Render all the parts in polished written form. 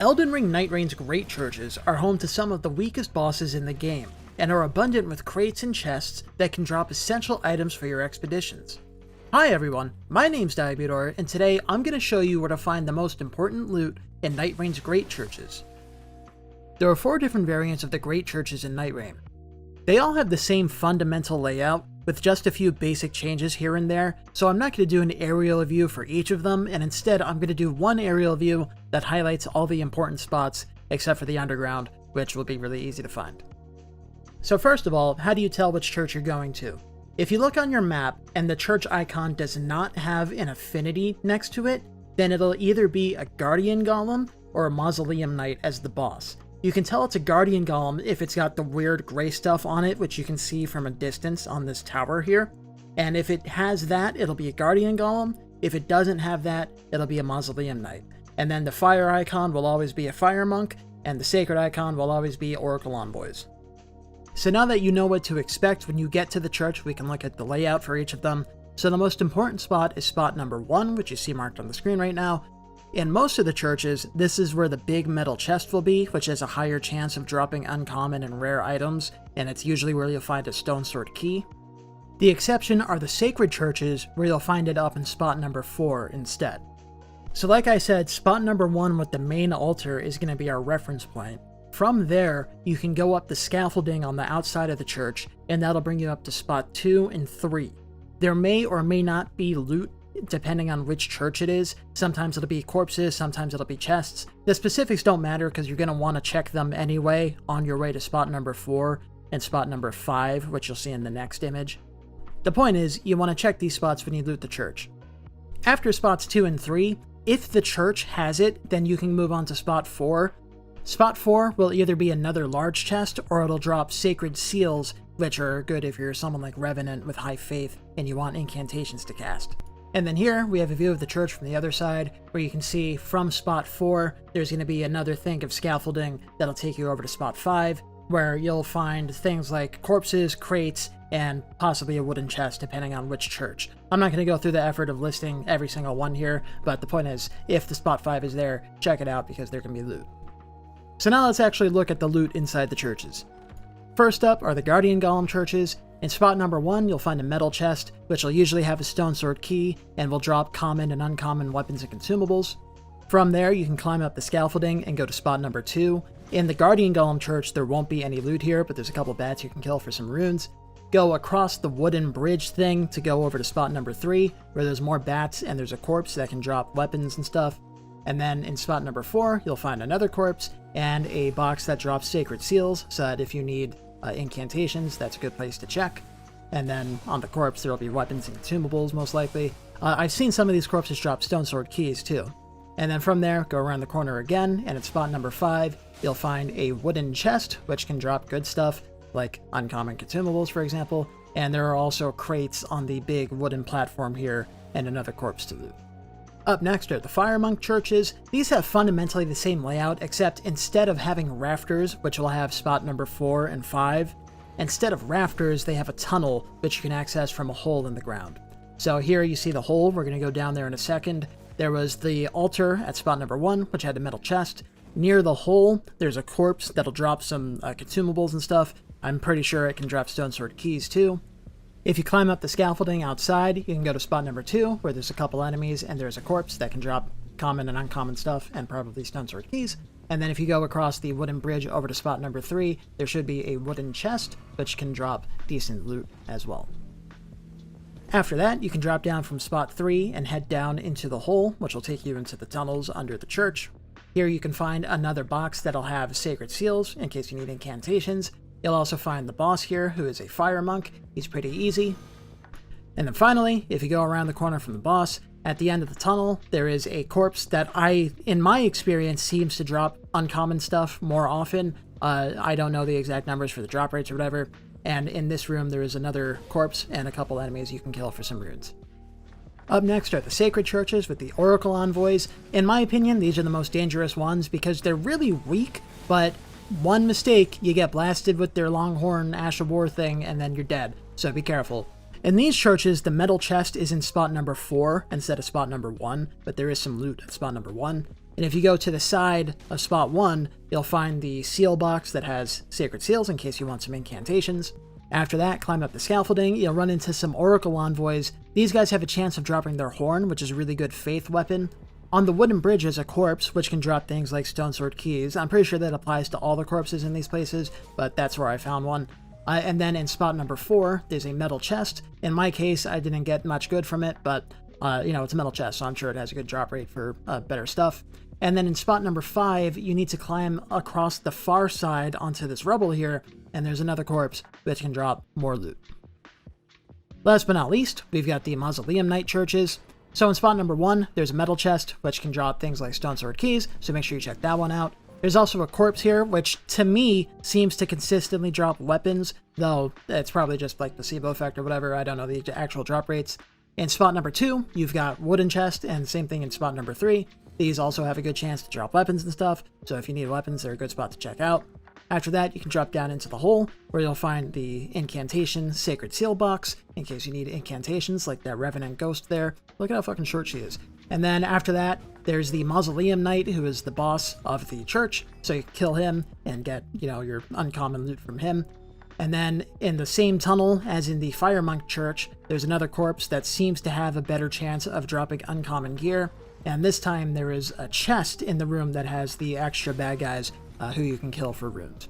Elden Ring Nightreign's great churches are home to some of the weakest bosses in the game, and are abundant with crates and chests that can drop essential items for your expeditions. Hi everyone, my name's Diabudor, and today I'm going to show you where to find the most important loot in Nightreign's great churches. There are 4 different variants of the great churches in Nightreign. They all have the same fundamental layout, with just a few basic changes here and there, so I'm not going to do an aerial view for each of them, and instead I'm going to do one aerial view that highlights all the important spots, except for the underground, which will be really easy to find. So first of all, how do you tell which church you're going to? If you look on your map and the church icon does not have an affinity next to it, then it'll either be a Guardian Golem or a Mausoleum Knight as the boss. You can tell it's a Guardian Golem if it's got the weird gray stuff on it, which you can see from a distance on this tower here. And if it has that, it'll be a Guardian Golem. If it doesn't have that, it'll be a Mausoleum Knight. And then the fire icon will always be a Fire Monk, and the sacred icon will always be Oracle Envoys. So now that you know what to expect when you get to the church, we can look at the layout for each of them. So the most important spot is spot number 1, which you see marked on the screen right now. In most of the churches, this is where the big metal chest will be, which has a higher chance of dropping uncommon and rare items, and it's usually where you'll find a Stonesword Key. The exception are the sacred churches, where you'll find it up in spot number 4 instead. So like I said, spot number 1 with the main altar is going to be our reference point. From there, you can go up the scaffolding on the outside of the church, and that'll bring you up to spot 2 and 3. There may or may not be loot depending on which church it is. Sometimes it'll be corpses, sometimes it'll be chests. The specifics don't matter because you're going to want to check them anyway on your way to spot number 4 and spot number 5, which you'll see in the next image. The point is, you want to check these spots when you loot the church. After spots 2 and 3, if the church has it, then you can move on to spot 4. Spot 4 will either be another large chest, or it'll drop sacred seals, which are good if you're someone like Revenant with high faith and you want incantations to cast. And then here, we have a view of the church from the other side, where you can see from spot 4, there's going to be another thing of scaffolding that'll take you over to spot 5, where you'll find things like corpses, crates, and possibly a wooden chest, depending on which church. I'm not going to go through the effort of listing every single one here, but the point is, if the spot 5 is there, check it out because there can be loot. So now let's actually look at the loot inside the churches. First up are the Guardian Golem churches. In spot number 1, you'll find a metal chest, which will usually have a Stonesword Key, and will drop common and uncommon weapons and consumables. From there, you can climb up the scaffolding and go to spot number 2. In the Guardian Golem church, there won't be any loot here, but there's a couple bats you can kill for some runes. Go across the wooden bridge thing to go over to spot number 3, where there's more bats and there's a corpse that can drop weapons and stuff. And then in spot number 4, you'll find another corpse and a box that drops sacred seals, so that if you need incantations, that's a good place to check. And then on the corpse, there will be weapons and consumables, most likely. I've seen some of these corpses drop Stonesword Keys, too. And then from there, go around the corner again, and at spot number 5, you'll find a wooden chest, which can drop good stuff, like uncommon consumables, for example. And there are also crates on the big wooden platform here, and another corpse to loot. Up next are the Fire Monk churches. These have fundamentally the same layout, except instead of having rafters, which will have spot number 4 and 5, instead of rafters, they have a tunnel, which you can access from a hole in the ground. So here you see the hole. We're going to go down there in a second. There was the altar at spot number 1, which had a metal chest. Near the hole, there's a corpse that'll drop some consumables and stuff. I'm pretty sure it can drop Stonesword Keys too. If you climb up the scaffolding outside, you can go to spot number 2, where there's a couple enemies and there's a corpse that can drop common and uncommon stuff and probably Stonesword Keys. And then if you go across the wooden bridge over to spot number 3, there should be a wooden chest, which can drop decent loot as well. After that, you can drop down from spot 3 and head down into the hole, which will take you into the tunnels under the church. Here you can find another box that'll have sacred seals in case you need incantations. You'll also find the boss here, who is a Fire Monk. He's pretty easy. And then finally, if you go around the corner from the boss, at the end of the tunnel, there is a corpse that in my experience, seems to drop uncommon stuff more often. I don't know the exact numbers for the drop rates or whatever. And in this room, there is another corpse and a couple enemies you can kill for some runes. Up next are the sacred churches with the Oracle Envoys. In my opinion, these are the most dangerous ones because they're really weak, but one mistake, you get blasted with their Longhorn Ash of War thing, and then you're dead. So be careful. In these churches, the metal chest is in spot number 4 instead of spot number 1, but there is some loot at spot number 1. And if you go to the side of spot 1, you'll find the seal box that has sacred seals in case you want some incantations. After that, climb up the scaffolding, you'll run into some Oracle Envoys. These guys have a chance of dropping their horn, which is a really good faith weapon. On the wooden bridge is a corpse, which can drop things like Stonesword Keys. I'm pretty sure that applies to all the corpses in these places, but that's where I found one. And then in spot number 4, there's a metal chest. In my case, I didn't get much good from it, but it's a metal chest, so I'm sure it has a good drop rate for better stuff. And then in spot number 5, you need to climb across the far side onto this rubble here, and there's another corpse which can drop more loot. Last but not least, we've got the Mausoleum Night Churches. So in spot number 1, there's a metal chest, which can drop things like Stonesword Keys, so make sure you check that one out. There's also a corpse here, which to me seems to consistently drop weapons, though it's probably just like placebo effect or whatever, I don't know the actual drop rates. In spot number 2, you've got wooden chest, and same thing in spot number 3. These also have a good chance to drop weapons and stuff, so if you need weapons, they're a good spot to check out. After that, you can drop down into the hole, where you'll find the incantation sacred seal box, in case you need incantations like that revenant ghost there. Look at how fucking short she is. And then after that, there's the Mausoleum Knight, who is the boss of the church, so you kill him and get, your uncommon loot from him. And then in the same tunnel as in the Fire Monk Church, there's another corpse that seems to have a better chance of dropping uncommon gear. And this time there is a chest in the room that has the extra bad guys who you can kill for runes.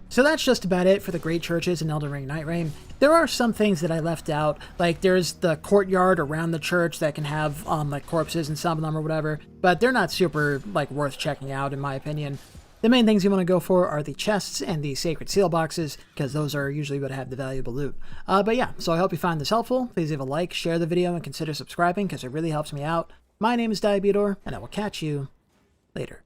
So that's just about it for the great churches in Elden Ring Nightreign. There are some things that I left out, like there's the courtyard around the church that can have like corpses and some of them or whatever, but they're not super worth checking out in my opinion. The main things you want to go for are the chests and the sacred seal boxes, because those are usually what have the valuable loot. But yeah, so I hope you find this helpful. Please leave a like, share the video, and consider subscribing because it really helps me out. My name is Diabetor, and I will catch you later.